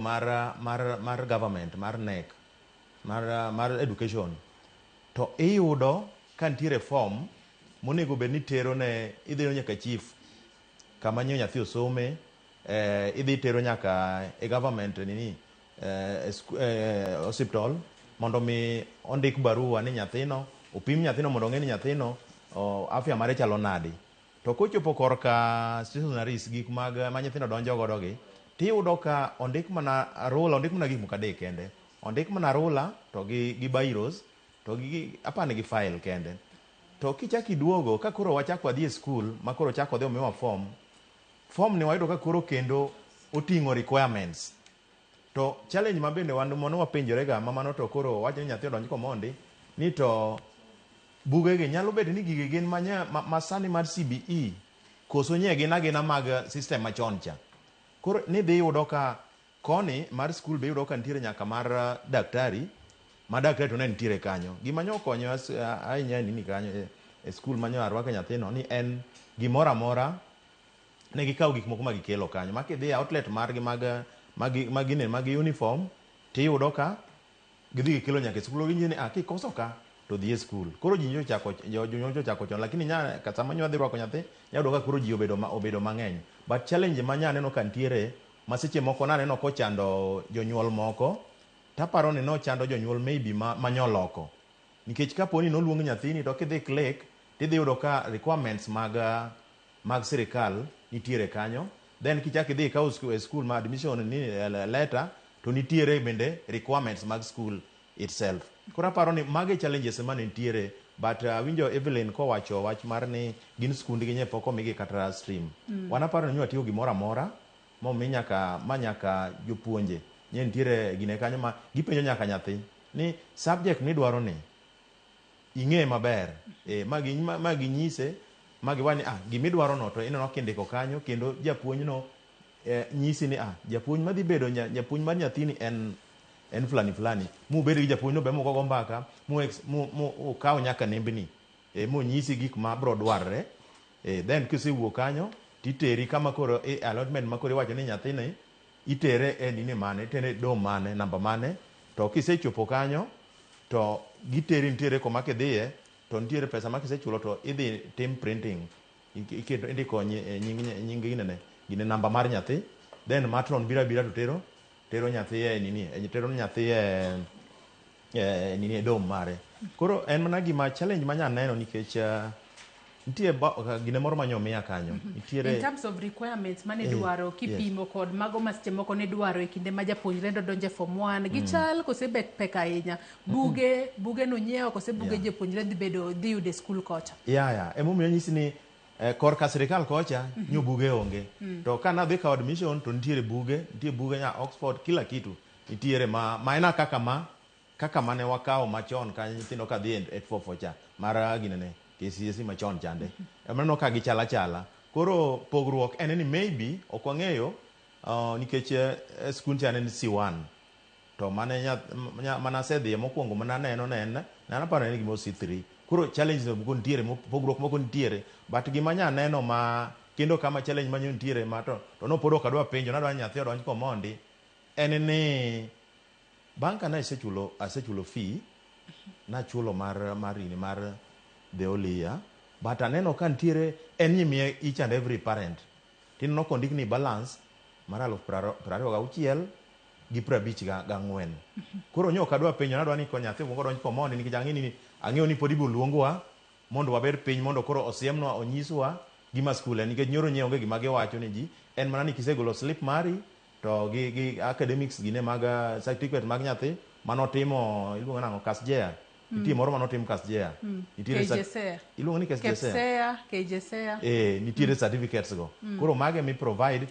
mar government, mar NEC, mar education, to iyudo ka nitiere form monego bed ni tero ne idhiro nyaka chief kama nyo nyathi osome, idhi tero nyaka e government nini hospital mondo mi ondik barua ni nyathino opim nyathino mondo ng'e ni nyathino afya mare chalo nadi. To kochopo korka stationaries gik mag ma nyithindo donjo godo gi, tiyudo ka ondik mana rula, ondik mana gik mokadek kende, ondik mana rula to gi bairos to gi apane gi file kende. To kichaki duogo ka koro wachako wadhi e skul ma koro chako dhi omiwa form ni wayudo ka koro kendo oting'o requirements. To challenge ma bende wan mono wapenjore ga mano to koro wacho ni nyathi odonj komondi ni to buge gi nyalo bedo ni gige gin masani mar CBE koso nye gina mag system machon cha. Koro ni dhi yudo ka koni mar skul be yudo ka nitiere nyaka mar daktari, ma daktari to ne nitiere kanyo. Gima nyo konyo ahinya nini kanyo e skul manyo arwaka nyathino ni en gimora mora ne gikaw gik moko ma gikelo kanyo. Ma kidhi outlet margi mag uniform tiyudo ka gidhi gikelo nyaka e skul. Ginyi ni kikoso ka to dhi e skul. Koro ji nyo chako chon, lakini sama nyo adhi rwako nyathi nyayudo ka koro ji obedo mang'eny. But challenge ma nyaneno ka nitiere ma seche moko naneno kochando jonyuol moko, taparo ni nochando jonyuol maybe manyoloko. Nikech kapo ni noluong nyathini to kidhi click tidhi yudo ka requirements mag sirikal nitiere kanyo. Then kichaki dhi ikaw school ma admission ni letter to nitiere bende requirements mag school itself. Koro aparo ni mage challenges mane nitiere, but winjo Evelyn kowacho wach mar ni gin skundi gi nyepok omigi kata stream. Wan aparo ni nyatiyo gimora mora momi nyaka jopuonje nye nitiere gine kanyo ma gipenjo nyaka nyathi ni subject ni dwaro ni ing'e maber, ma ginyise ma giwani gimidwaro no to ineno kindiko kanyo kendo japuonj no nyisi ni japuonj madhi bedo japuonj mar nyathini en fulani mu bedo gi japuonj no be moko go mbaka mu kaw nyaka nembni mu nyisi gik ma bro dwarre, then kisewuok kanyo titeri kama koro allotment ma koro iwacho ni nyathini itere e nini mane, itere dom mane, namba mane. To kisechopo kanyo to giteri nitiere koma kidhiye to nitiere pesa ma kisechulo to idhi tim printing, indiko nying gine namba mar nyathi, then matron bira to tero nyathi e dom mare. Koro en mana gima challenge ma nyaneno nikech nitie gine moro manyomiya kanyo. In terms of requirements mane dwaro kipimo kod mago maseche moko ne dwaro e kinde ma japuonjre donje form 1 gichal kose bet pek ahinya. Buge no nyiewo kose buge japuonjre dhi yude skul kocha. Emomiyo nyisi ni korka sirikal kocha nyo buge onge. To kana dhi ka admission to nitiere buge nya Oxford kila kitu nitiere ma ena kaka mane wakawo machon ka nyithindo ka dhi e 44 cha mar ginene KCSE machon chande. Emano ka gichala. Koro pogruok en ni maybe ok wang'eyo nikech skul cha en C1 to mana sedhi mokwongo mana neno aparo ni gimo C3. Koro challenges moko nitiere, pogruok moko nitiere, but gima nyaneno ma kendo kama challenge manyo nitiere ma to no pod ok adwa penjo, nadwa nyathi odonj komondi en ni bang' ka asechulo fee nachulo mar the whole year, but aneno ka nitiere en nyimiye each and every parent tin no kondik ni balance mar 26,000 gi 54. Koro nyo kadwa penjo, nadwa ni ko nyathi mondo donj komondi nikech ang'eyo ni pod ibo luongwa mondo waber piny mondo koro osiemnwa onyiswa gima skul en, nikech nyoro nye onge gima giwacho ni ji en mana ni kisegolo slip mari to gi academics gine mag certificate mag nyathi manotimo iluongo nang'o kasjea. Nitie moro manotim kasjea. Iluongo ni KJSEA. KJSEA. Nitiere certificates go. Koro mage mi provide to